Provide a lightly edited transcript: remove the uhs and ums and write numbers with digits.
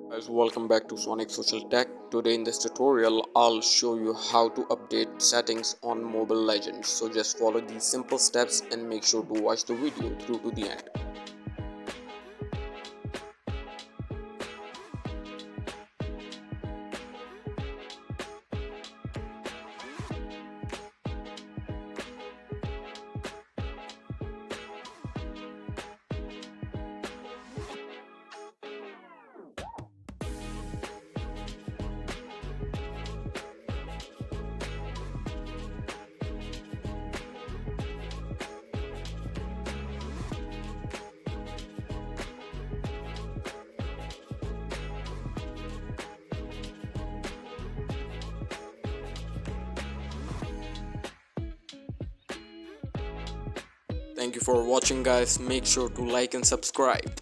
Guys, welcome back to Sonic Social Tech. Today in this tutorial I'll show you how to update settings on Mobile Legends. So just follow these simple steps and make sure to watch the video through to the end. Thank you for watching guys. Make sure to like and subscribe.